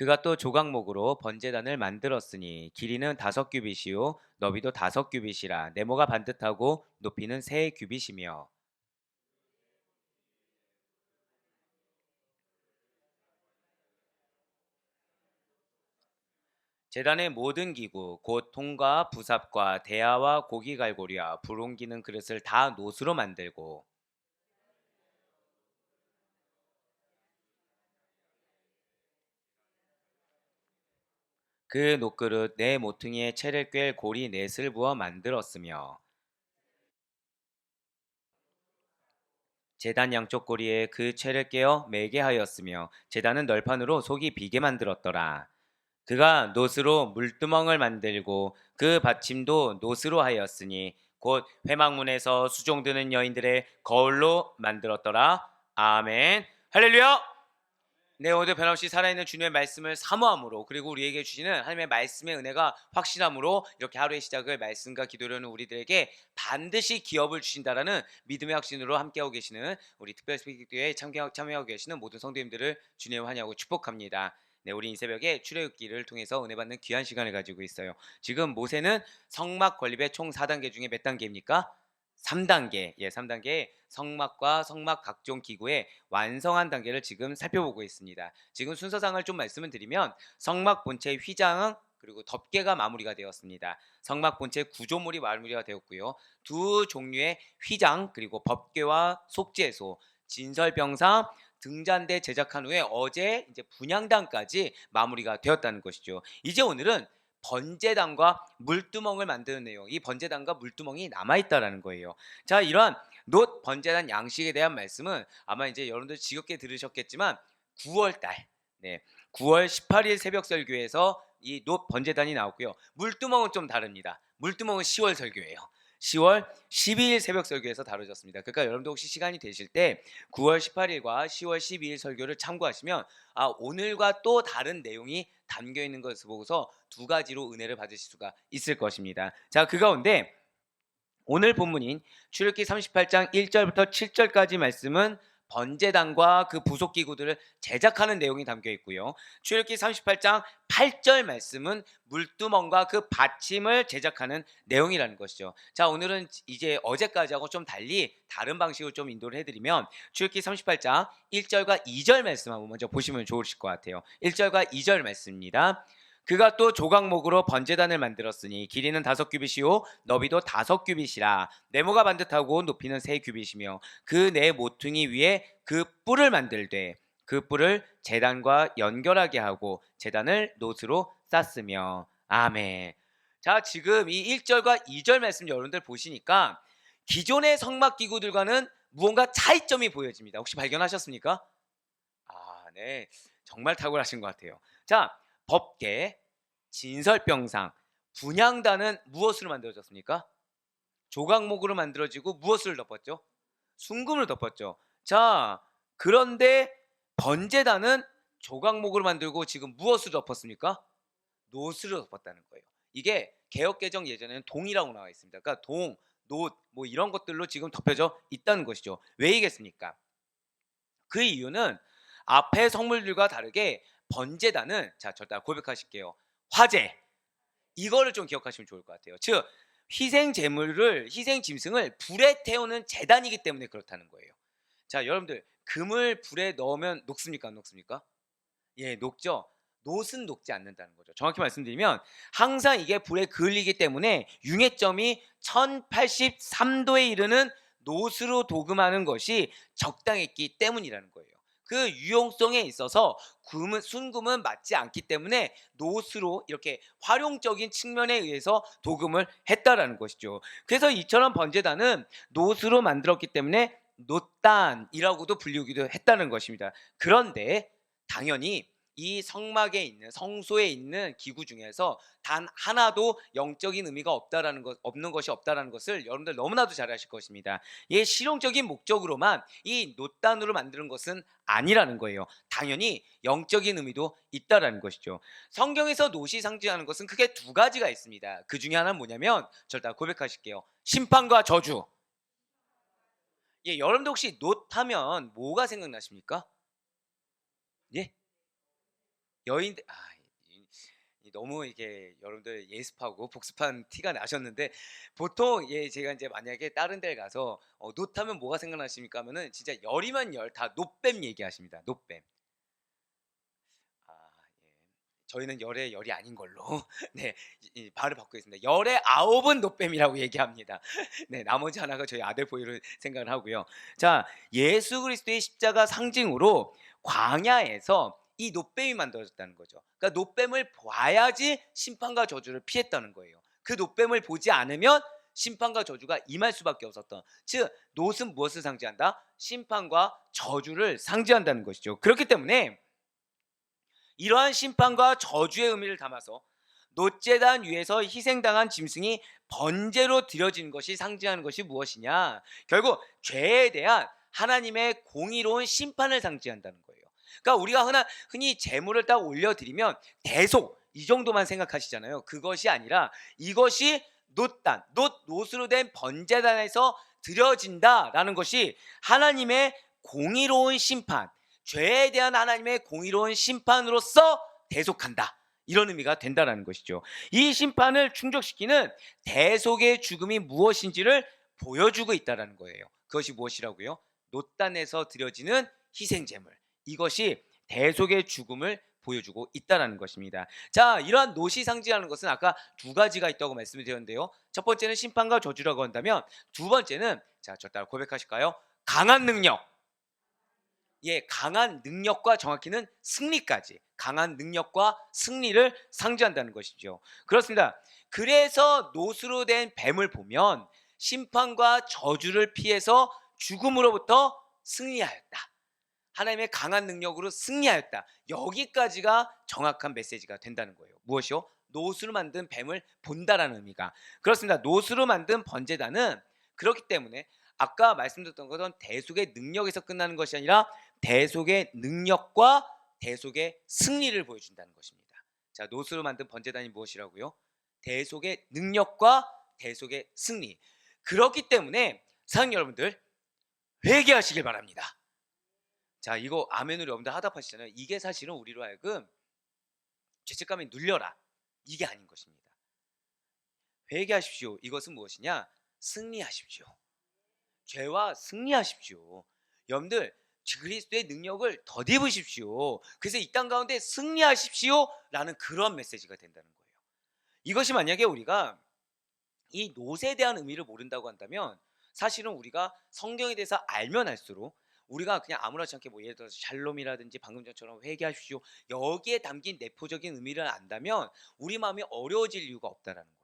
그가 또 조각목으로 번제단을 만들었으니 길이는 5규빗이요 너비도 5규빗이라 네모가 반듯하고 높이는 3규빗이며 제단의 모든 기구 곧 통과 부삽과 대야와 고기갈고리와 불 옮기는 그릇을 다 노스로 만들고 그 녹그릇 네 모퉁이에 채를 꿰 고리 넷을 부어 만들었으며 제단 양쪽 고리에 그 채를 깨어 매게 하였으며 제단은 널판으로 속이 비게 만들었더라. 그가 놋으로 물두멍을 만들고 그 받침도 놋으로 하였으니 곧 회막문에서 수종드는 여인들의 거울로 만들었더라. 아멘. 할렐루야. 네, 오늘도 변함없이 살아있는 주님의 말씀을 사모함으로 그리고 우리에게 주시는 하나님의 말씀의 은혜가 확실함으로 이렇게 하루의 시작을 말씀과 기도로 하는 우리들에게 반드시 기업을 주신다라는 믿음의 확신으로 함께하고 계시는 우리 특별스피킹교회에 참여하고 계시는 모든 성도님들을 주님 환영하고 축복합니다. 네, 우리 이 새벽에 출애굽기를 통해서 은혜 받는 귀한 시간을 가지고 있어요. 지금 모세는 성막 건립의 총 4단계 중에 몇 단계입니까? 3단계. 예, 3단계 성막과 성막 각종 기구의 완성한 단계를 지금 살펴보고 있습니다. 지금 순서상을 좀 말씀을 드리면 성막 본체 휘장 그리고 덮개가 마무리가 되었습니다. 성막 본체 구조물이 마무리가 되었고요. 두 종류의 휘장 그리고 법궤와 속죄소, 진설병상, 등잔대 제작한 후에 어제 이제 분향단까지 마무리가 되었다는 것이죠. 이제 오늘은 번제단과 물두멍을 만드는 내용, 이 번제단과 물두멍이 남아있다라는 거예요. 자, 이러한 놋 번제단 양식에 대한 말씀은 아마 이제 여러분들 지겹게 들으셨겠지만 9월 달, 네, 9월 18일 새벽 설교에서 이 놋 번제단이 나왔고요. 물두멍은 좀 다릅니다. 물두멍은 10월 설교예요. 10월 12일 새벽 설교에서 다뤄졌습니다. 그러니까 여러분도 혹시 시간이 되실 때 9월 18일과 10월 12일 설교를 참고하시면 오늘과 또 다른 내용이 담겨 있는 것을 보고서 두 가지로 은혜를 받으실 수가 있을 것입니다. 자, 그 가운데 오늘 본문인 출애굽기 38장 1절부터 7절까지 말씀은 번제단과 그 부속 기구들을 제작하는 내용이 담겨 있고요. 출애굽기 38장 8절 말씀은 물두멍과 그 받침을 제작하는 내용이라는 것이죠. 자, 오늘은 이제 어제까지하고 좀 달리 다른 방식으로 좀 인도를 해드리면 출애굽기 38장 1절과 2절 말씀 한번 먼저 보시면 좋으실 것 같아요. 1절과 2절 말씀입니다. 그가 또 조각목으로 번제단을 만들었으니 길이는 5규빗이요 너비도 5규빗이라 네모가 반듯하고 높이는 3규빗이며 그 네 모퉁이 위에 그 뿔을 만들되 그 뿔을 제단과 연결하게 하고 제단을 놋으로 쌌으며 아멘. 자, 지금 이 1절과 2절 말씀 여러분들 보시니까 기존의 성막 기구들과는 무언가 차이점이 보여집니다. 혹시 발견하셨습니까? 네. 정말 탁월하신 것 같아요. 자, 법계, 진설병상, 분향단은 무엇으로 만들어졌습니까? 조각목으로 만들어지고 무엇을 덮었죠? 순금을 덮었죠. 자, 그런데 번제단은 조각목으로 만들고 지금 무엇으로 덮었습니까? 놋으로 덮었다는 거예요. 이게 개역개정 예전에는 동이라고 나와 있습니다. 그러니까 동, 놋, 뭐 이런 것들로 지금 덮여져 있다는 것이죠. 왜이겠습니까? 그 이유는 앞의 성물들과 다르게 번제단은 자, 절대 고백하실게요. 화제. 이거를 좀 기억하시면 좋을 것 같아요. 즉 희생 제물을 희생 짐승을 불에 태우는 제단이기 때문에 그렇다는 거예요. 자, 여러분들 금을 불에 넣으면 녹습니까? 안 녹습니까? 예, 녹죠. 놋은 녹지 않는다는 거죠. 정확히 말씀드리면 항상 이게 불에 그을리기 때문에 융해점이 1083도에 이르는 놋으로 도금하는 것이 적당했기 때문이라는 거예요. 그 유용성에 있어서 순금은 맞지 않기 때문에 놋으로 이렇게 활용적인 측면에 의해서 도금을 했다라는 것이죠. 그래서 이처럼 번제단은 놋으로 만들었기 때문에 놋단이라고도 불리기도 했다는 것입니다. 그런데 당연히 이 성막에 있는 성소에 있는 기구 중에서 단 하나도 영적인 의미가 없는 것이 없다라는 것을 여러분들 너무나도 잘 아실 것입니다. 이 실용적인 목적으로만 이 놋단으로 만드는 것은 아니라는 거예요. 당연히 영적인 의미도 있다라는 것이죠. 성경에서 놋이 상징하는 것은 크게 두 가지가 있습니다. 그 중에 하나는 뭐냐면 저를 다 고백하실게요. 심판과 저주. 예, 여러분들 혹시 놋 하면 뭐가 생각나십니까? 예? 여인들 너무 이게 여러분들 예습하고 복습한 티가 나셨는데 보통 제가 이제 만약에 다른 데를 가서 놋하면 뭐가 생각나십니까 하면은 진짜 열이면 열 다 놋뱀 얘기하십니다. 놋뱀. 아 예. 저희는 열의 열이 아닌 걸로 네. 발을 바꾸겠습니다. 열의 아홉은 놋뱀이라고 얘기합니다. 네. 나머지 하나가 저희 아들 보이를 생각을 하고요. 자, 예수 그리스도의 십자가 상징으로 광야에서 이 놋뱀이 만들어졌다는 거죠. 그러니까 놋뱀을 봐야지 심판과 저주를 피했다는 거예요. 그 놋뱀을 보지 않으면 심판과 저주가 임할 수밖에 없었던. 즉 놋은 무엇을 상징한다? 심판과 저주를 상징한다는 것이죠. 그렇기 때문에 이러한 심판과 저주의 의미를 담아서 놋제단 위에서 희생당한 짐승이 번제로 드려진 것이 상징하는 것이 무엇이냐? 결국 죄에 대한 하나님의 공의로운 심판을 상징한다는 거예요. 그러니까 우리가 흔히 제물을 딱 올려드리면 대속 이 정도만 생각하시잖아요. 그것이 아니라 이것이 놋으로 된 번제단에서 드려진다라는 것이 하나님의 공의로운 심판, 죄에 대한 하나님의 공의로운 심판으로서 대속한다. 이런 의미가 된다는 것이죠. 이 심판을 충족시키는 대속의 죽음이 무엇인지를 보여주고 있다는 거예요. 그것이 무엇이라고요? 놋단에서 드려지는 희생제물. 이것이 대속의 죽음을 보여주고 있다는 것입니다. 자, 이러한 놋이 상징하는 것은 아까 두 가지가 있다고 말씀을 드렸는데요. 첫 번째는 심판과 저주라고 한다면 두 번째는 자, 저 따라 고백하실까요? 강한 능력. 강한 능력과 정확히는 승리까지 강한 능력과 승리를 상징한다는 것이죠. 그렇습니다. 그래서 놋으로 된 뱀을 보면 심판과 저주를 피해서 죽음으로부터 승리하였다. 하나님의 강한 능력으로 승리하였다. 여기까지가 정확한 메시지가 된다는 거예요. 무엇이요? 놋으로 만든 뱀을 본다라는 의미가. 그렇습니다. 놋으로 만든 번제단은 그렇기 때문에 아까 말씀드렸던 것은 대속의 능력에서 끝나는 것이 아니라 대속의 능력과 대속의 승리를 보여준다는 것입니다. 자, 놋으로 만든 번제단이 무엇이라고요? 대속의 능력과 대속의 승리. 그렇기 때문에 사랑하는 여러분들 회개하시길 바랍니다. 자, 이거 아멘으로 여러분들 하답하시잖아요. 이게 사실은 우리로 하여금 죄책감에 눌려라. 이게 아닌 것입니다. 회개하십시오. 이것은 무엇이냐? 승리하십시오. 죄와 승리하십시오. 여러분들 그리스도의 능력을 덧입으십시오. 그래서 이 땅 가운데 승리하십시오 라는 그런 메시지가 된다는 거예요. 이것이 만약에 우리가 이 놋에 대한 의미를 모른다고 한다면 사실은 우리가 성경에 대해서 알면 알수록 우리가 그냥 아무렇지 않게 예를 들어서 샬롬이라든지 방금 전처럼 회개하십시오 여기에 담긴 내포적인 의미를 안다면 우리 마음이 어려워질 이유가 없다라는 거예요.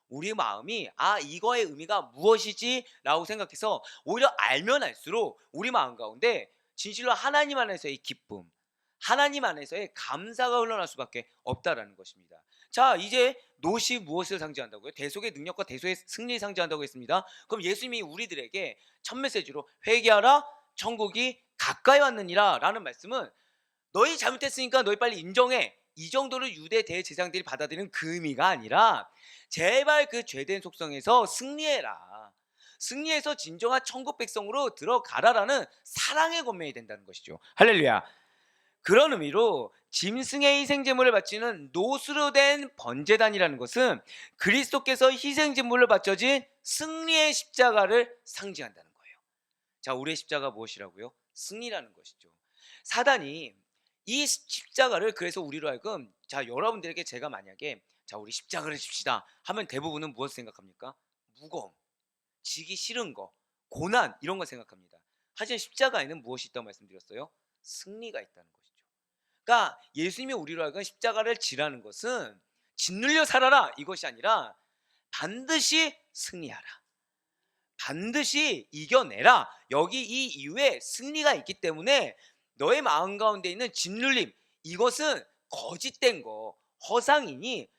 우리 마음이 이거의 의미가 무엇이지? 라고 생각해서 오히려 알면 알수록 우리 마음 가운데 진실로 하나님 안에서의 기쁨, 하나님 안에서의 감사가 흘러날 수밖에 없다라는 것입니다. 자, 이제 놋이 무엇을 상징한다고요? 대속의 능력과 대속의 승리를 상징한다고 했습니다. 그럼 예수님이 우리들에게 첫 메시지로 회개하라 천국이 가까이 왔느니라 라는 말씀은 너희 잘못했으니까 너희 빨리 인정해 이 정도로 유대 대제사장들이 받아들이는 그 의미가 아니라 제발 그 죄된 속성에서 승리해라, 승리해서 진정한 천국 백성으로 들어가라라는 사랑의 권면이 된다는 것이죠. 할렐루야. 그런 의미로 짐승의 희생제물을 바치는 놋으로 된 번제단이라는 것은 그리스도께서 희생제물로 바쳐진 승리의 십자가를 상징한다는 거예요. 자, 우리의 십자가 무엇이라고요? 승리라는 것이죠. 사단이 이 십자가를 그래서 우리로 하여금 자, 여러분들에게 제가 만약에 자, 우리 십자가를 집시다 하면 대부분은 무엇을 생각합니까? 무거움, 지기 싫은 거, 고난 이런 걸 생각합니다. 하지만 십자가에는 무엇이 있다고 말씀드렸어요? 승리가 있다는 것이죠. 그러니까 예수님이 우리로 하여금 십자가를 지라는 것은 짓눌려 살아라 이것이 아니라 반드시 승리하라, 반드시 이겨내라. 여기 이 이후에 승리가 있기 때문에 너의 마음 가운데 있는 짓눌림 이것은 거짓된 거, 허상이니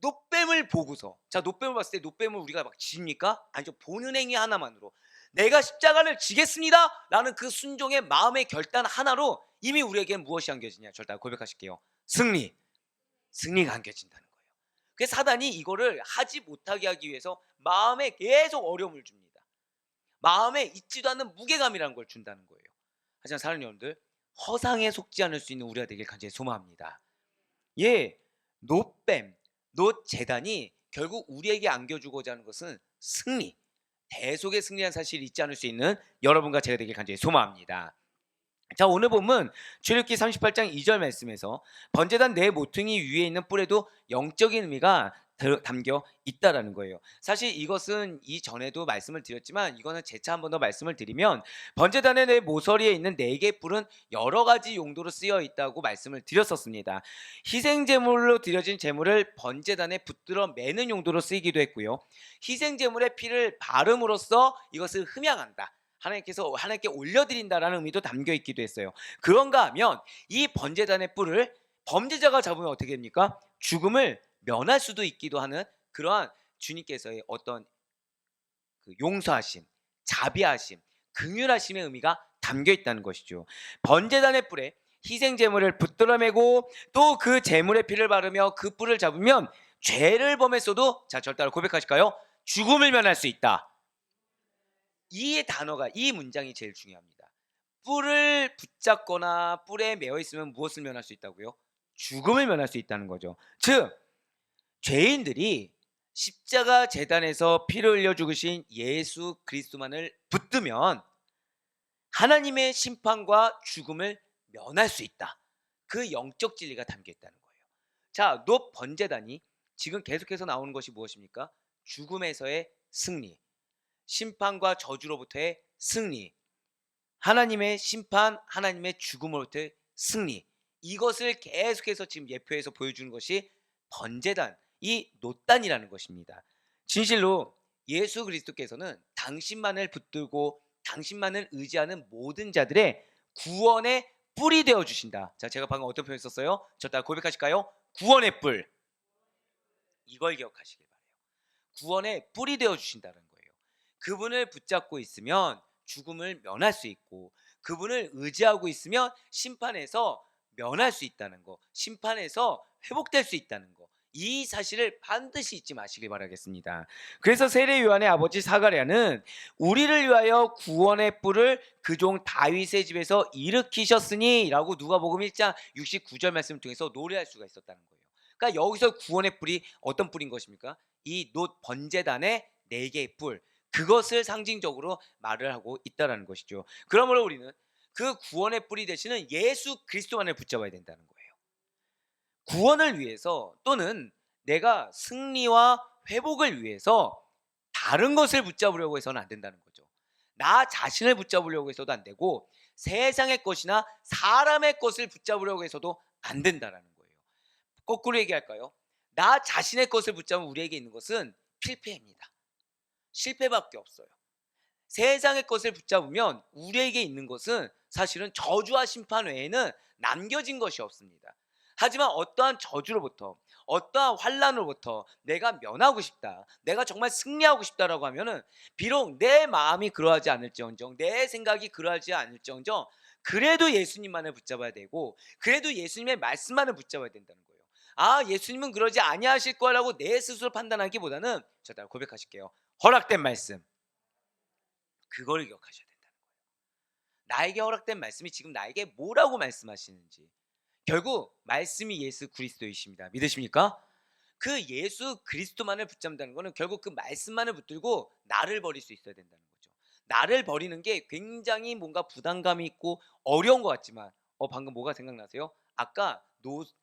놋뱀을 보고서 자, 놋뱀을 봤을 때 놋뱀을 우리가 막 집니까? 아니죠. 보는 행위 하나만으로 내가 십자가를 지겠습니다 라는 그 순종의 마음의 결단 하나로 이미 우리에게 무엇이 안겨지냐? 절대 고백하실게요. 승리가 안겨진다는 거예요. 그래서 사단이 이거를 하지 못하게 하기 위해서 마음에 계속 어려움을 줍니다. 마음에 있지도 않는 무게감이라는 걸 준다는 거예요. 하지만 사랑하는 여러분들 허상에 속지 않을 수 있는 우리가 되길 간절히 소망합니다. 예, 노뱀, 노재단이 결국 우리에게 안겨주고자 하는 것은 승리, 대속의 승리한 사실이 있지 않을 수 있는 여러분과 제가 되길 간절히 소망합니다. 자, 오늘 본문 출애굽기 38장 2절 말씀에서 번제단 네 모퉁이 위에 있는 뿔에도 영적인 의미가 담겨 있다라는 거예요. 사실 이것은 이전에도 말씀을 드렸지만 이거는 재차 한 번 더 말씀을 드리면 번제단의 네 모서리에 있는 네 개의 뿔은 여러 가지 용도로 쓰여 있다고 말씀을 드렸었습니다. 희생 제물로 드려진 제물을 번제단에 붙들어 매는 용도로 쓰이기도 했고요. 희생 제물의 피를 바름으로써 이것을 흠양한다, 하나님께서 하나님께 올려드린다라는 의미도 담겨 있기도 했어요. 그런가 하면 이 번제단의 뿔을 범죄자가 잡으면 어떻게 됩니까? 죽음을 면할 수도 있기도 하는 그러한 주님께서의 어떤 그 용서하심, 자비하심, 긍휼하심의 의미가 담겨 있다는 것이죠. 번제단의 뿔에 희생 제물을 붙들어 매고 또 그 제물의 피를 바르며 그 뿔을 잡으면 죄를 범했어도, 자, 절대로 고백하실까요? 죽음을 면할 수 있다. 이 단어가, 이 문장이 제일 중요합니다. 뿔을 붙잡거나 뿔에 매어 있으면 무엇을 면할 수 있다고요? 죽음을 면할 수 있다는 거죠. 즉, 죄인들이 십자가 제단에서 피를 흘려 죽으신 예수 그리스도만을 붙들면 하나님의 심판과 죽음을 면할 수 있다. 그 영적 진리가 담겨 있다는 거예요. 자, 높 번제단이 지금 계속해서 나오는 것이 무엇입니까? 죽음에서의 승리, 심판과 저주로부터의 승리, 하나님의 심판, 하나님의 죽음으로부터의 승리, 이것을 계속해서 지금 예표해서 보여주는 것이 번제단, 이 놋단이라는 것입니다. 진실로 예수 그리스도께서는 당신만을 붙들고 당신만을 의지하는 모든 자들의 구원의 뿔이 되어 주신다. 자, 제가 방금 어떤 표현 썼어요? 저 따라 고백하실까요? 구원의 뿔. 이걸 기억하시길 바래요. 구원의 뿔이 되어 주신다는 거예요. 그분을 붙잡고 있으면 죽음을 면할 수 있고, 그분을 의지하고 있으면 심판에서 면할 수 있다는 거, 심판에서 회복될 수 있다는 거, 이 사실을 반드시 잊지 마시길 바라겠습니다. 그래서 세례 요한의 아버지 사가랴는 우리를 위하여 구원의 뿔을 그 종 다윗의 집에서 일으키셨으니 라고 누가복음 1장 69절 말씀을 통해서 노래할 수가 있었다는 거예요. 그러니까 여기서 구원의 뿔이 어떤 뿔인 것입니까? 이 놋 번제단의 네 개의 뿔, 그것을 상징적으로 말을 하고 있다는 것이죠. 그러므로 우리는 그 구원의 뿔이 되시는 예수 그리스도만을 붙잡아야 된다는 거예요. 구원을 위해서 또는 내가 승리와 회복을 위해서 다른 것을 붙잡으려고 해서는 안 된다는 거죠. 나 자신을 붙잡으려고 해서도 안 되고 세상의 것이나 사람의 것을 붙잡으려고 해서도 안 된다는 거예요. 거꾸로 얘기할까요? 나 자신의 것을 붙잡으면 우리에게 있는 것은 필패입니다. 실패밖에 없어요. 세상의 것을 붙잡으면 우리에게 있는 것은 사실은 저주와 심판 외에는 남겨진 것이 없습니다. 하지만 어떠한 저주로부터, 어떠한 환난으로부터 내가 면하고 싶다, 내가 정말 승리하고 싶다라고 하면은 비록 내 마음이 그러하지 않을지언정, 내 생각이 그러하지 않을지언정, 그래도 예수님만을 붙잡아야 되고, 그래도 예수님의 말씀만을 붙잡아야 된다는 거예요. 아, 예수님은 그러지 아니하실 거라고 내 스스로 판단하기보다는, 저 따라 고백하실게요. 허락된 말씀, 그걸 기억하셔야 된다는 거예요. 나에게 허락된 말씀이 지금 나에게 뭐라고 말씀하시는지. 결국 말씀이 예수 그리스도이십니다. 믿으십니까? 그 예수 그리스도만을 붙잡는다는 것은 결국 그 말씀만을 붙들고 나를 버릴 수 있어야 된다는 거죠. 나를 버리는 게 굉장히 뭔가 부담감이 있고 어려운 것 같지만, 방금 뭐가 생각나세요? 아까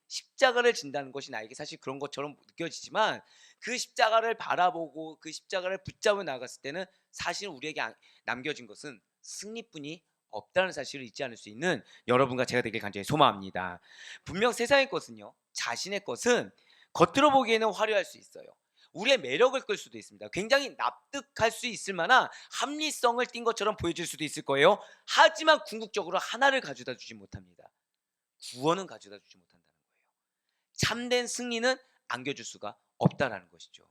십자가를 진다는 것이 나에게 사실 그런 것처럼 느껴지지만, 그 십자가를 바라보고 그 십자가를 붙잡아 나갔을 때는 사실 우리에게 남겨진 것은 승리뿐이 없다는 사실을 잊지 않을 수 있는 여러분과 제가 되길 간절히 소망합니다. 분명 세상의 것은요, 자신의 것은 겉으로 보기에는 화려할 수 있어요. 우리의 매력을 끌 수도 있습니다. 굉장히 납득할 수 있을 만한 합리성을 띈 것처럼 보여질 수도 있을 거예요. 하지만 궁극적으로 하나를 가져다 주지 못합니다. 구원은 가져다 주지 못한다는 거예요. 참된 승리는 안겨줄 수가 없다라는 것이죠.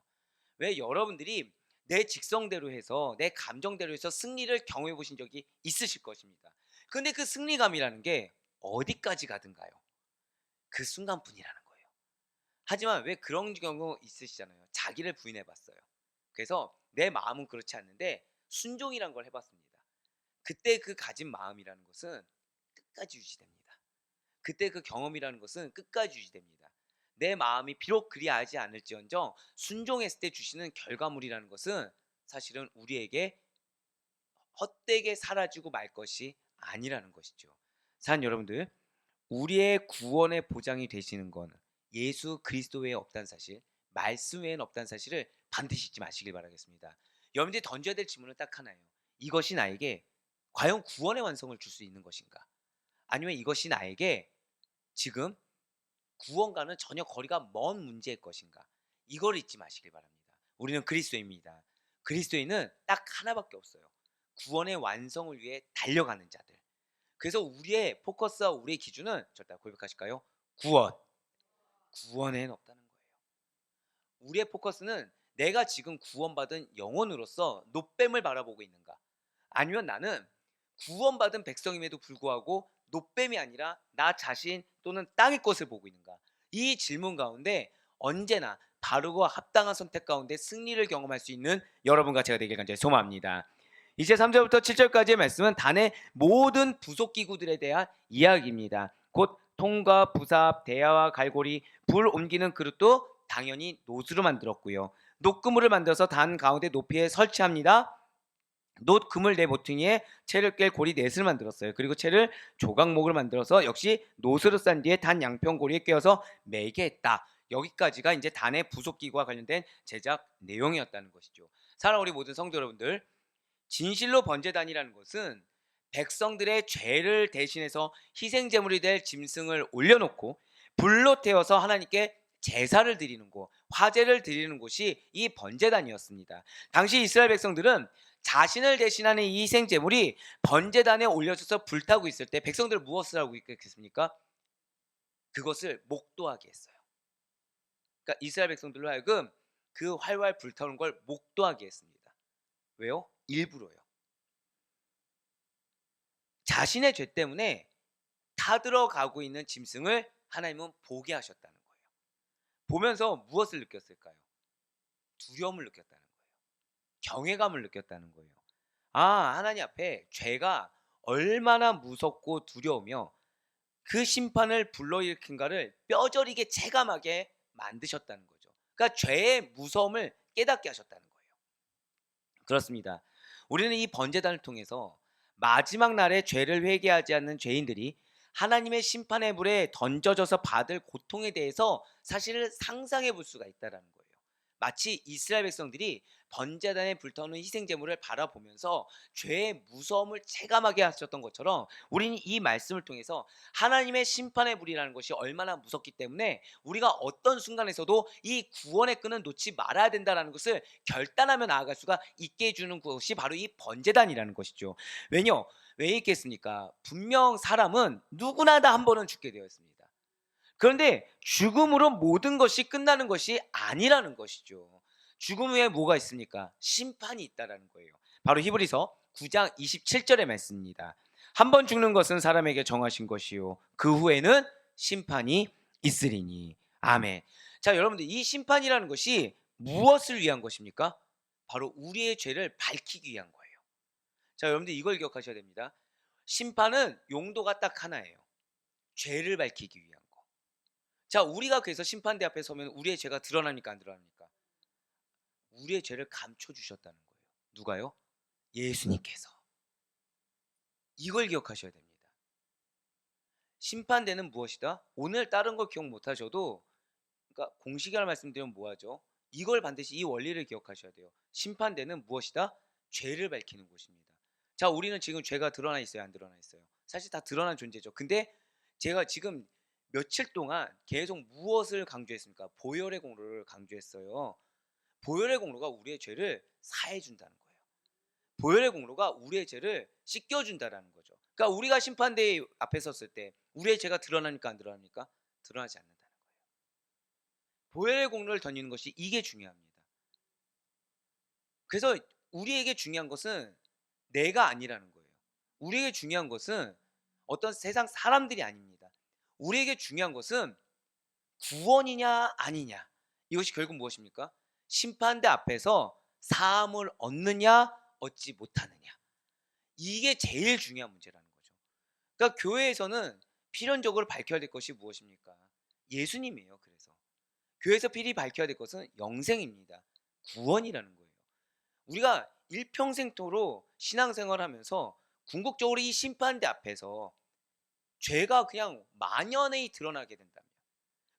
왜 여러분들이 내 직성대로 해서, 내 감정대로 해서 승리를 경험해 보신 적이 있으실 것입니다. 근데 그 승리감이라는 게 어디까지 가든가요? 그 순간뿐이라는 거예요. 하지만 왜 그런 경우 있으시잖아요. 자기를 부인해 봤어요. 그래서 내 마음은 그렇지 않는데 순종이란 걸 해봤습니다. 그때 그 가진 마음이라는 것은 끝까지 유지됩니다. 그때 그 경험이라는 것은 끝까지 유지됩니다. 내 마음이 비록 그리하지 않을지언정 순종했을 때 주시는 결과물이라는 것은 사실은 우리에게 헛되게 사라지고 말 것이 아니라는 것이죠. 사는 여러분들, 우리의 구원의 보장이 되시는 건 예수 그리스도 외에 없다는 사실, 말씀 외에는 없다는 사실을 반드시 잊지 마시길 바라겠습니다. 여러분들이 던져야 될 질문은 딱 하나예요. 이것이 나에게 과연 구원의 완성을 줄 수 있는 것인가? 아니면 이것이 나에게 지금 구원과는 전혀 거리가 먼 문제일 것인가? 이걸 잊지 마시길 바랍니다. 우리는 그리스도입니다. 그리스도인은 딱 하나밖에 없어요. 구원의 완성을 위해 달려가는 자들. 그래서 우리의 포커스와 우리의 기준은 절대 고백하실까요? 구원. 구원에는 없다는 거예요. 우리의 포커스는 내가 지금 구원받은 영혼으로서 노뱀을 바라보고 있는가? 아니면 나는 구원받은 백성임에도 불구하고 노뱀이 아니라 나 자신 또는 땅의 것을 보고 있는가? 이 질문 가운데 언제나 바르고 합당한 선택 가운데 승리를 경험할 수 있는 여러분과 제가 되길 간절히 소망합니다. 이제 3절부터 7절까지의 말씀은 단의 모든 부속 기구들에 대한 이야기입니다. 곧 통과, 부삽, 대야와 갈고리, 불 옮기는 그릇도 당연히 노스로 만들었고요. 녹그물을 만들어서 단 가운데 높이에 설치합니다. 놋 그물 네 모퉁이에 채를 깰 고리 넷을 만들었어요. 그리고 채를 조각목을 만들어서 역시 노스로 싼 뒤에 단 양평 고리에 꿰어서 매게 했다. 여기까지가 이제 단의 부속기구와 관련된 제작 내용이었다는 것이죠. 사랑하는 우리 모든 성도 여러분들, 진실로 번제단이라는 것은 백성들의 죄를 대신해서 희생제물이 될 짐승을 올려놓고 불로 태워서 하나님께 제사를 드리는 곳, 화제를 드리는 곳이 이 번제단이었습니다. 당시 이스라엘 백성들은 자신을 대신하는 이 희생제물이 번제단에 올려져서 불타고 있을 때 백성들은 무엇을 하고 있겠습니까? 그것을 목도하게 했어요. 그러니까 이스라엘 백성들로 하여금 그 활활 불타오는 걸 목도하게 했습니다. 왜요? 일부러요. 자신의 죄 때문에 타들어가고 있는 짐승을 하나님은 보게 하셨다는 거예요. 보면서 무엇을 느꼈을까요? 두려움을 느꼈다는 거예요. 경외감을 느꼈다는 거예요. 아, 하나님 앞에 죄가 얼마나 무섭고 두려우며 그 심판을 불러일으킨가를 뼈저리게 체감하게 만드셨다는 거죠. 그러니까 죄의 무서움을 깨닫게 하셨다는 거예요. 그렇습니다. 우리는 이 번제단을 통해서 마지막 날에 죄를 회개하지 않는 죄인들이 하나님의 심판의 불에 던져져서 받을 고통에 대해서 사실을 상상해 볼 수가 있다는 거예요. 마치 이스라엘 백성들이 번제단에 불타오는 희생제물을 바라보면서 죄의 무서움을 체감하게 하셨던 것처럼 우리는 이 말씀을 통해서 하나님의 심판의 불이라는 것이 얼마나 무섭기 때문에 우리가 어떤 순간에서도 이 구원의 끈은 놓지 말아야 된다는 것을 결단하며 나아갈 수가 있게 해주는 것이 바로 이 번제단이라는 것이죠. 왜 있겠습니까? 분명 사람은 누구나 다 한 번은 죽게 되어 있습니다. 그런데 죽음으로 모든 것이 끝나는 것이 아니라는 것이죠. 죽음 후에 뭐가 있습니까? 심판이 있다라는 거예요. 바로 히브리서 9장 27절의 말씀입니다. 한 번 죽는 것은 사람에게 정하신 것이요 그 후에는 심판이 있으리니. 아멘. 자, 여러분들, 이 심판이라는 것이 무엇을 위한 것입니까? 바로 우리의 죄를 밝히기 위한 거예요. 자, 여러분들, 이걸 기억하셔야 됩니다. 심판은 용도가 딱 하나예요. 죄를 밝히기 위한 거. 자, 우리가 그래서 심판대 앞에 서면 우리의 죄가 드러납니까, 안 드러납니까? 우리의 죄를 감춰주셨다는 거예요. 누가요? 예수님께서. 이걸 기억하셔야 됩니다. 심판대는 무엇이다? 오늘 다른 거 기억 못하셔도, 그러니까 공식을 말씀드리면 뭐하죠? 이걸 반드시, 이 원리를 기억하셔야 돼요. 심판대는 무엇이다? 죄를 밝히는 곳입니다. 자, 우리는 지금 죄가 드러나 있어요, 안 드러나 있어요? 사실 다 드러난 존재죠. 근데 제가 지금 며칠 동안 계속 무엇을 강조했습니까? 보혈의 공로를 강조했어요. 보혈의 공로가 우리의 죄를 사해준다는 거예요. 보혈의 공로가 우리의 죄를 씻겨준다는 거죠. 그러니까 우리가 심판대 앞에 섰을 때 우리의 죄가 드러나니까 안 드러납니까? 드러나지 않는다는 거예요. 보혈의 공로를 던지는 것이 이게 중요합니다. 그래서 우리에게 중요한 것은 내가 아니라는 거예요. 우리에게 중요한 것은 어떤 세상 사람들이 아닙니다. 우리에게 중요한 것은 구원이냐 아니냐. 이것이 결국 무엇입니까? 심판대 앞에서 사함을 얻느냐 얻지 못하느냐. 이게 제일 중요한 문제라는 거죠. 그러니까 교회에서는 필연적으로 밝혀야 될 것이 무엇입니까? 예수님이에요. 그래서 교회에서 필히 밝혀야 될 것은 영생입니다. 구원이라는 거예요. 우리가 일평생토록 신앙생활하면서 궁극적으로 이 심판대 앞에서 죄가 그냥 만연히 드러나게 된다면,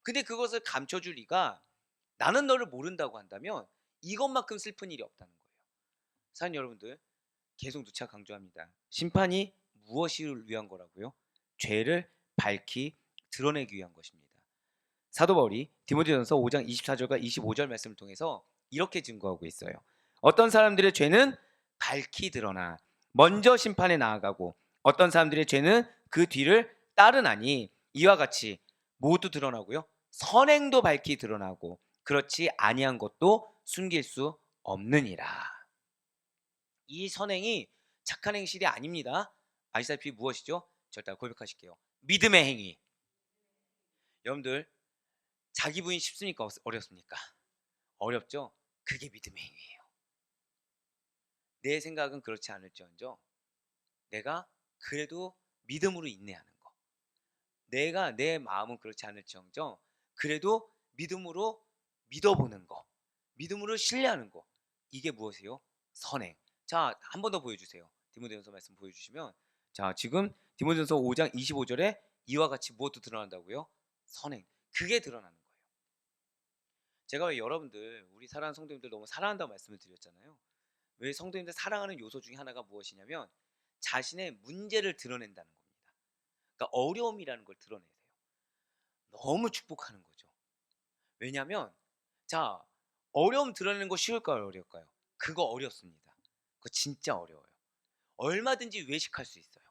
근데 그것을 감춰줄 리가, 나는 너를 모른다고 한다면 이것만큼 슬픈 일이 없다는 거예요. 사는 여러분들, 계속 누차 강조합니다. 심판이 무엇을 위한 거라고요? 죄를 밝히 드러내기 위한 것입니다. 사도 바울이 디모데전서 5장 24절과 25절 말씀을 통해서 이렇게 증거하고 있어요. 어떤 사람들의 죄는 밝히 드러나 먼저 심판에 나아가고 어떤 사람들의 죄는 그 뒤를 따르나니 이와 같이 모두 드러나고요. 선행도 밝히 드러나고 그렇지 아니한 것도 숨길 수 없느니라. 이 선행이 착한 행실이 아닙니다. 아시다시피 무엇이죠? 절대 고백하실게요. 믿음의 행위. 여러분들, 자기 부인 쉽습니까? 어렵습니까? 어렵죠? 그게 믿음의 행위예요. 내 생각은 그렇지 않을지언정 내가 그래도 믿음으로 인내하는 거, 내가 내 마음은 그렇지 않을지언정 그래도 믿음으로 믿어보는 거, 믿음으로 신뢰하는 거, 이게 무엇이에요? 선행. 자, 한 번 더 보여주세요. 디모데전서 말씀 보여주시면, 자, 지금 디모데전서 5장 25절에 이와 같이 무엇도 드러난다고요? 선행. 그게 드러나는 거예요. 제가 왜 여러분들, 우리 사랑하는 성도님들 너무 사랑한다고 말씀을 드렸잖아요. 왜 성도님들 사랑하는 요소 중에 하나가 무엇이냐면 자신의 문제를 드러낸다는 겁니다. 그러니까 어려움이라는 걸 드러내세요. 너무 축복하는 거죠. 왜냐하면, 자, 어려움 드러내는 거 쉬울까요? 어려울까요? 그거 어렵습니다. 그거 진짜 어려워요. 얼마든지 외식할 수 있어요.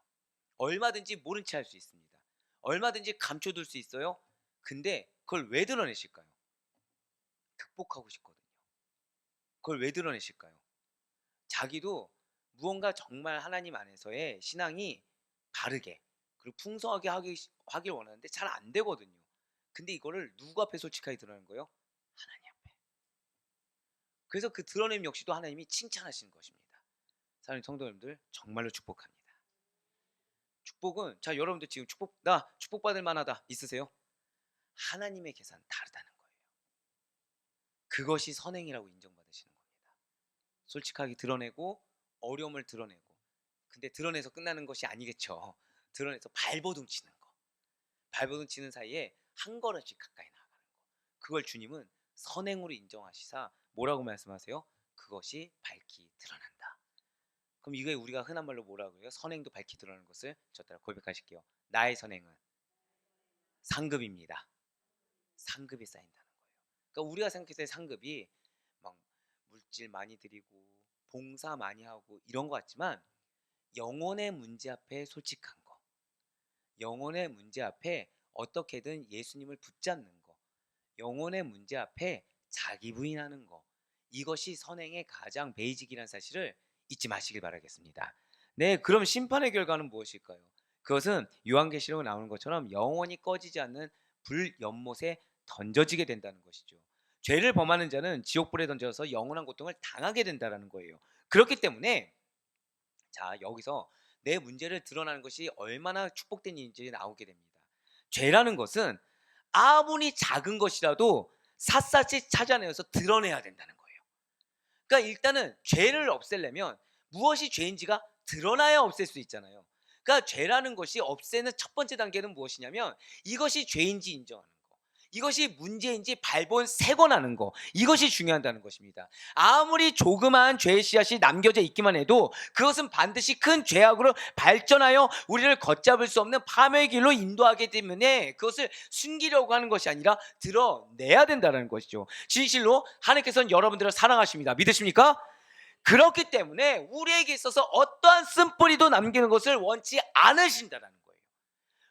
얼마든지 모른 체 할 수 있습니다. 얼마든지 감춰둘 수 있어요. 근데 그걸 왜 드러내실까요? 극복하고 싶거든요. 그걸 왜 드러내실까요? 자기도 무언가 정말 하나님 안에서의 신앙이 바르게 그리고 풍성하게 하길 원하는데 잘 안 되거든요. 근데 이거를 누구 앞에 솔직하게 드러내는 거예요? 하나님 앞에. 그래서 그 드러냄 역시도 하나님이 칭찬하시는 것입니다. 사랑하는 성도님들, 정말로 축복합니다. 축복은, 자, 여러분들 지금 나 축복받을 만하다 있으세요? 하나님의 계산 다르다는 거예요. 그것이 선행이라고 인정받으시는 겁니다. 솔직하게 드러내고 어려움을 드러내고, 근데 드러내서 끝나는 것이 아니겠죠. 드러내서 발버둥 치는 거, 발버둥 치는 사이에 한 걸음씩 가까이 나아가는 거, 그걸 주님은 선행으로 인정하시사 뭐라고 말씀하세요? 그것이 밝히 드러난다. 그럼 이게 우리가 흔한 말로 뭐라고 해요? 선행도 밝히 드러나는 것을 저 따라 고백하실게요. 나의 선행은 상급입니다. 상급이 쌓인다는 거예요. 그러니까 우리가 생각했을 때 상급이 막 물질 많이 드리고 봉사 많이 하고 이런 것 같지만, 영혼의 문제 앞에 솔직한 거, 영혼의 문제 앞에 어떻게든 예수님을 붙잡는 거, 영혼의 문제 앞에 자기 부인하는 거, 이것이 선행의 가장 베이직이라는 사실을 잊지 마시길 바라겠습니다. 네, 그럼 심판의 결과는 무엇일까요? 그것은 요한계시록에 나오는 것처럼 영원히 꺼지지 않는 불연못에 던져지게 된다는 것이죠. 죄를 범하는 자는 지옥불에 던져서 영원한 고통을 당하게 된다는 거예요. 그렇기 때문에, 자, 여기서 내 문제를 드러나는 것이 얼마나 축복된 일인지 나오게 됩니다. 죄라는 것은 아무리 작은 것이라도 샅샅이 찾아내서 드러내야 된다는 거예요. 그러니까 일단은 죄를 없애려면 무엇이 죄인지가 드러나야 없앨 수 있잖아요. 그러니까 죄라는 것이 없애는 첫 번째 단계는 무엇이냐면 이것이 죄인지 인정하는 거, 이것이 문제인지 발본세곤하는 거, 이것이 중요하다는 것입니다. 아무리 조그마한 죄의 씨앗이 남겨져 있기만 해도 그것은 반드시 큰 죄악으로 발전하여 우리를 걷잡을 수 없는 파멸의 길로 인도하기 때문에 그것을 숨기려고 하는 것이 아니라 드러내야 된다는 것이죠. 진실로 하나님께서는 여러분들을 사랑하십니다. 믿으십니까? 그렇기 때문에 우리에게 있어서 어떠한 쓴뿌리도 남기는 것을 원치 않으신다는 거예요.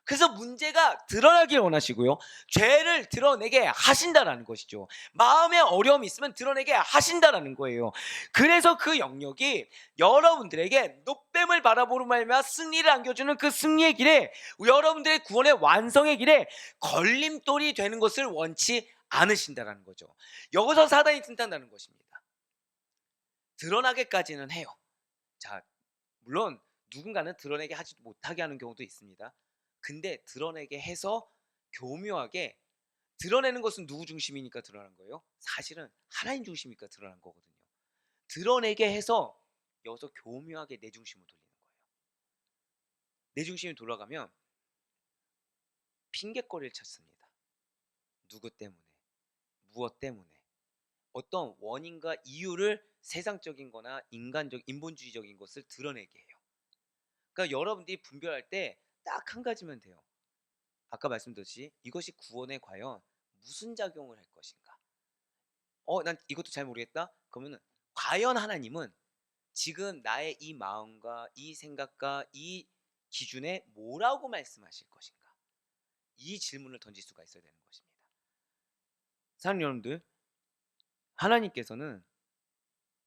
그래서 문제가 드러나길 원하시고요, 죄를 드러내게 하신다라는 것이죠. 마음에 어려움이 있으면 드러내게 하신다라는 거예요. 그래서 그 영역이 여러분들에게 노뱀을 바라보는 말며 승리를 안겨주는 그 승리의 길에, 여러분들의 구원의 완성의 길에 걸림돌이 되는 것을 원치 않으신다라는 거죠. 여기서 사단이 튼탄다는 것입니다. 드러나게까지는 해요. 자, 물론 누군가는 드러내게 하지도 못하게 하는 경우도 있습니다. 근데 드러내게 해서 교묘하게 드러내는 것은 누구 중심이니까 드러난 거예요? 사실은 하나님 중심이니까 드러난 거거든요. 드러내게 해서 여기서 교묘하게 내 중심으로 돌리는 거예요. 내 중심이 돌아가면 핑곗거리를 찾습니다. 누구 때문에, 무엇 때문에, 어떤 원인과 이유를 세상적인 거나 인간적, 인본주의적인 것을 드러내게 해요. 그러니까 여러분들이 분별할 때 딱 한 가지면 돼요. 아까 말씀드렸듯이 이것이 구원에 과연 무슨 작용을 할 것인가. 난 이것도 잘 모르겠다. 그러면은 과연 하나님은 지금 나의 이 마음과 이 생각과 이 기준에 뭐라고 말씀하실 것인가. 이 질문을 던질 수가 있어야 되는 것입니다. 사랑하는 여러분들, 하나님께서는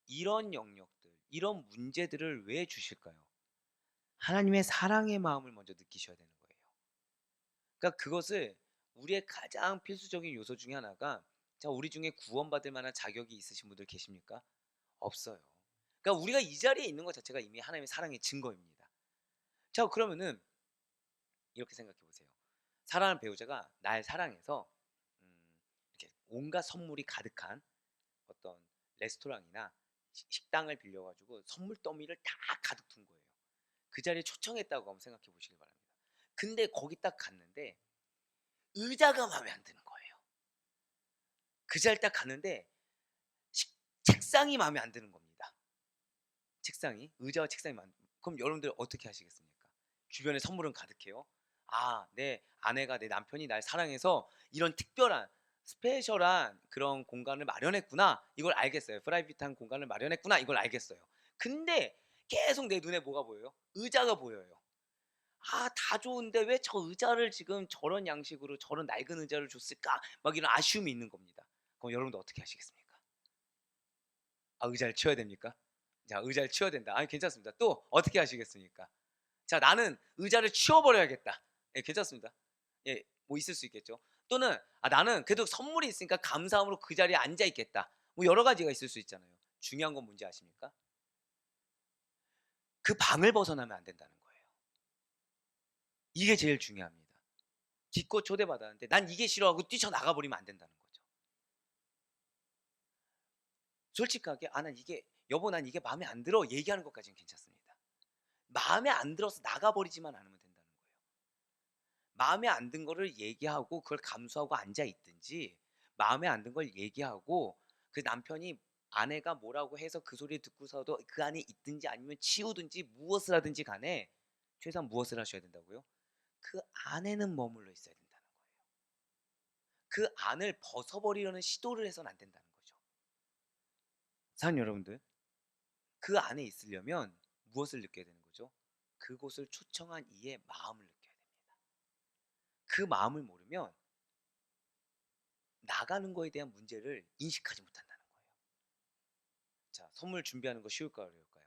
이런 영역들, 이런 문제들을 왜 주실까요? 하나님의 사랑의 마음을 먼저 느끼셔야 되는 거예요. 그러니까 그것을 우리의 가장 필수적인 요소 중에 하나가, 자, 우리 중에 구원받을 만한 자격이 있으신 분들 계십니까? 없어요. 그러니까 우리가 이 자리에 있는 것 자체가 이미 하나님의 사랑의 증거입니다. 자, 그러면은 이렇게 생각해 보세요. 사랑하는 배우자가 날 사랑해서 이렇게 온갖 선물이 가득한 어떤 레스토랑이나 식당을 빌려가지고 선물 더미를 다 가득 둔 거예요. 그 자리에 초청했다고 한번 생각해 보시기 바랍니다. 근데 거기 딱 갔는데 의자가 마음에 안 드는 거예요. 그 자리에 딱 갔는데 책상이 마음에 안 드는 겁니다. 책상이, 의자와 책상이 마음에 안 드는. 그럼 여러분들 어떻게 하시겠습니까? 주변에 선물은 가득해요. 내 아내가, 내 남편이 날 사랑해서 이런 특별한 스페셜한 그런 공간을 마련했구나, 이걸 알겠어요. 프라이빗한 공간을 마련했구나, 이걸 알겠어요. 근데 계속 내 눈에 뭐가 보여요? 의자가 보여요. 다 좋은데 왜 저 의자를 지금 저런 양식으로 저런 낡은 의자를 줬을까? 막 이런 아쉬움이 있는 겁니다. 그럼 여러분들 어떻게 하시겠습니까? 의자를 치워야 됩니까? 자, 의자를 치워야 된다. 괜찮습니다. 또 어떻게 하시겠습니까? 자, 나는 의자를 치워버려야겠다. 예, 괜찮습니다. 예, 뭐 있을 수 있겠죠. 또는 나는 그래도 선물이 있으니까 감사함으로 그 자리에 앉아 있겠다. 뭐 여러 가지가 있을 수 있잖아요. 중요한 건 뭔지 아십니까? 그 방을 벗어나면 안 된다는 거예요. 이게 제일 중요합니다. 기껏 초대받았는데 난 이게 싫어하고 뛰쳐나가 버리면 안 된다는 거죠. 솔직하게 여보 난 이게 마음에 안 들어 얘기하는 것까지는 괜찮습니다. 마음에 안 들어서 나가버리지만 않으면 된다는 거예요. 마음에 안 든 거를 얘기하고 그걸 감수하고 앉아 있든지, 마음에 안 든 걸 얘기하고 그 남편이, 아내가 뭐라고 해서 그 소리 듣고서도 그 안에 있든지 아니면 치우든지 무엇을 하든지 간에 최소한 무엇을 하셔야 된다고요? 그 안에는 머물러 있어야 된다는 거예요. 그 안을 벗어버리려는 시도를 해서는 안 된다는 거죠. 사랑하는 여러분들, 그 안에 있으려면 무엇을 느껴야 되는 거죠? 그곳을 초청한 이의 마음을 느껴야 됩니다. 그 마음을 모르면 나가는 거에 대한 문제를 인식하지 못한다는 거예요. 자, 선물 준비하는 거 쉬울까요, 어려울까요?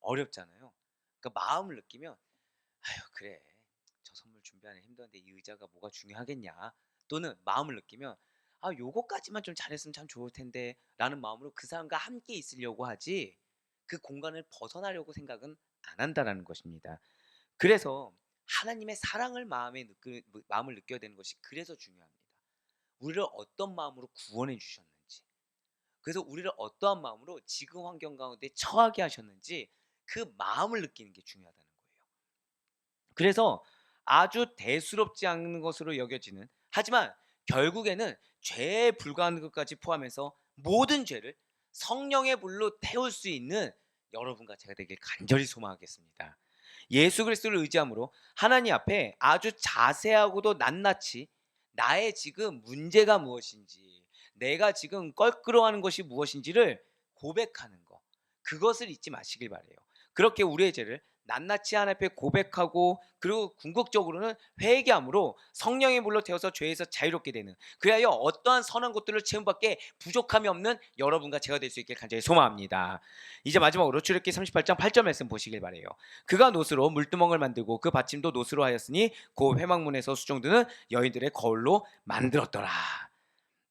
어렵잖아요. 그러니까 마음을 느끼면, 그래, 저 선물 준비하는 힘든데 이 의자가 뭐가 중요하겠냐. 또는 마음을 느끼면 요거까지만 좀 잘했으면 참 좋을 텐데 라는 마음으로 그 사람과 함께 있으려고 하지, 그 공간을 벗어나려고 생각은 안 한다라는 것입니다. 그래서 하나님의 사랑을 마음을 느껴야 되는 것이 그래서 중요합니다. 우리를 어떤 마음으로 구원해 주셨는지, 그래서 우리를 어떠한 마음으로 지금 환경 가운데 처하게 하셨는지 그 마음을 느끼는 게 중요하다는 거예요. 그래서 아주 대수롭지 않은 것으로 여겨지는, 하지만 결국에는 죄에 불과한 것까지 포함해서 모든 죄를 성령의 불로 태울 수 있는 여러분과 제가 되길 간절히 소망하겠습니다. 예수 그리스도를 의지함으로 하나님 앞에 아주 자세하고도 낱낱이 나의 지금 문제가 무엇인지, 내가 지금 껄끄러워하는 것이 무엇인지를 고백하는 거, 그것을 잊지 마시길 바래요. 그렇게 우리의 죄를 낱낱이 하나님 앞에 고백하고, 그리고 궁극적으로는 회개함으로 성령의 물로 태워서 죄에서 자유롭게 되는, 그리하여 어떠한 선한 것들을 채움밖에 부족함이 없는 여러분과 제가 될 수 있길 간절히 소망합니다. 이제 마지막으로 출애굽기 38장 8절 말씀 보시길 바래요. 그가 노스로 물두멍을 만들고 그 받침도 노스로 하였으니 그 회막문에서 수종드는 여인들의 거울로 만들었더라.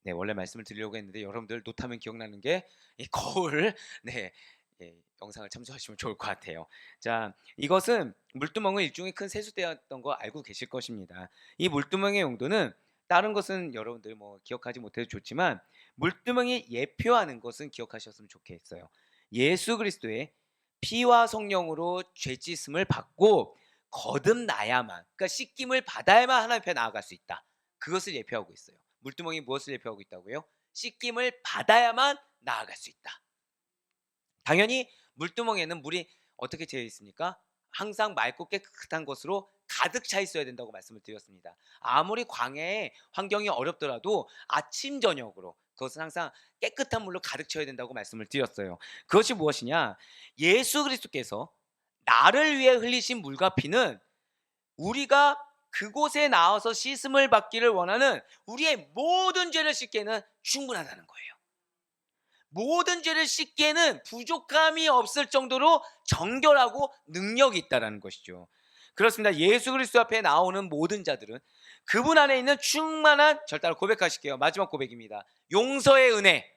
네, 원래 말씀을 드리려고 했는데 여러분들 노트하면 기억나는 게 이 거울, 네, 영상을 참조하시면 좋을 것 같아요. 자, 이것은 물두멍은 일종의 큰 세수대였던 거 알고 계실 것입니다. 이 물두멍의 용도는 다른 것은 여러분들 뭐 기억하지 못해도 좋지만 물두멍이 예표하는 것은 기억하셨으면 좋겠어요. 예수 그리스도의 피와 성령으로 죄 씻음을 받고 거듭나야만, 그러니까 씻김을 받아야만 하나님 앞에 나아갈 수 있다. 그것을 예표하고 있어요. 물두멍이 무엇을 예표하고 있다고요? 씻김을 받아야만 나아갈 수 있다. 당연히 물두멍에는 물이 어떻게 되어 있습니까? 항상 맑고 깨끗한 것으로 가득 차 있어야 된다고 말씀을 드렸습니다. 아무리 광야의 환경이 어렵더라도 아침 저녁으로 그것은 항상 깨끗한 물로 가득 채워야 된다고 말씀을 드렸어요. 그것이 무엇이냐? 예수 그리스도께서 나를 위해 흘리신 물과 피는 우리가 그곳에 나와서 씻음을 받기를 원하는 우리의 모든 죄를 씻기에는 충분하다는 거예요. 모든 죄를 씻기에는 부족함이 없을 정도로 정결하고 능력이 있다는 것이죠. 그렇습니다. 예수 그리스도 앞에 나오는 모든 자들은 그분 안에 있는 충만한, 절 따라 고백하실게요. 마지막 고백입니다. 용서의 은혜.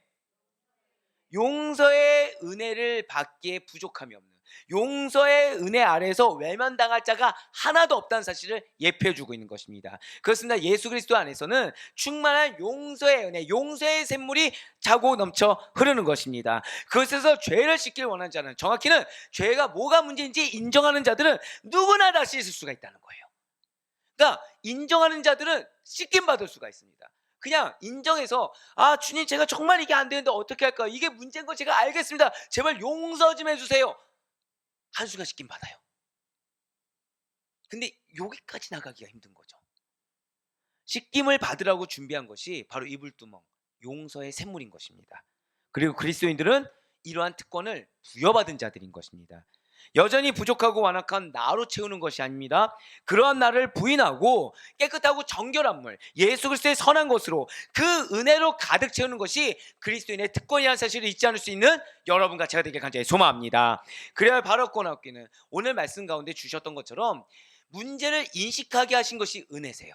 용서의 은혜를 받기에 부족함이 없는, 용서의 은혜 아래에서 외면당할 자가 하나도 없다는 사실을 예표해주고 있는 것입니다. 그렇습니다. 예수 그리스도 안에서는 충만한 용서의 은혜, 용서의 샘물이 차고 넘쳐 흐르는 것입니다. 그것에서 죄를 씻기를 원하는 자는, 정확히는 죄가 뭐가 문제인지 인정하는 자들은 누구나 다 씻을 수가 있다는 거예요. 그러니까 인정하는 자들은 씻김 받을 수가 있습니다. 그냥 인정해서, 아 주님, 제가 정말 이게 안 되는데 어떻게 할까요? 이게 문제인 거 제가 알겠습니다. 제발 용서 좀 해주세요. 한순간 씻김 받아요. 근데 여기까지 나가기가 힘든 거죠. 씻김을 받으라고 준비한 것이 바로 이불두멍, 용서의 샘물인 것입니다. 그리고 그리스도인들은 이러한 특권을 부여받은 자들인 것입니다. 여전히 부족하고 완악한 나로 채우는 것이 아닙니다. 그러한 나를 부인하고 깨끗하고 정결한 물, 예수 그리스도의 선한 것으로 그 은혜로 가득 채우는 것이 그리스도인의 특권이라는 사실을 잊지 않을 수 있는 여러분과 제가 되길 간절히 소망합니다. 그래야 바로 권하옵기는 오늘 말씀 가운데 주셨던 것처럼 문제를 인식하게 하신 것이 은혜세요.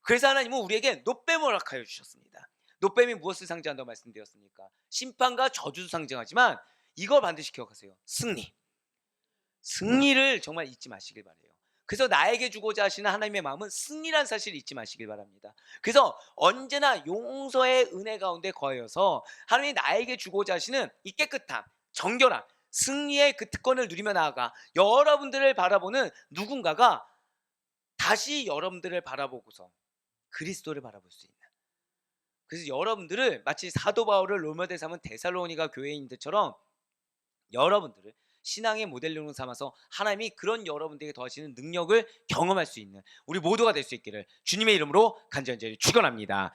그래서 하나님은 우리에게 노뱀을 허락하여 주셨습니다. 노뱀이 무엇을 상징한다고 말씀드렸습니까? 심판과 저주도 상징하지만 이걸 반드시 기억하세요. 승리를 정말 잊지 마시길 바라요. 그래서 나에게 주고자 하시는 하나님의 마음은 승리란 사실을 잊지 마시길 바랍니다. 그래서 언제나 용서의 은혜 가운데 거하여서 하나님이 나에게 주고자 하시는 이 깨끗함, 정결함, 승리의 그 특권을 누리며 나아가 여러분들을 바라보는 누군가가 다시 여러분들을 바라보고서 그리스도를 바라볼 수 있는, 그래서 여러분들을 마치 사도 바울을 롤모델 삼은 데살로니가 교회인들처럼 여러분들을 신앙의 모델로 삼아서 하나님이 그런 여러분들에게 더하시는 능력을 경험할 수 있는 우리 모두가 될 수 있기를 주님의 이름으로 간절히 축원합니다.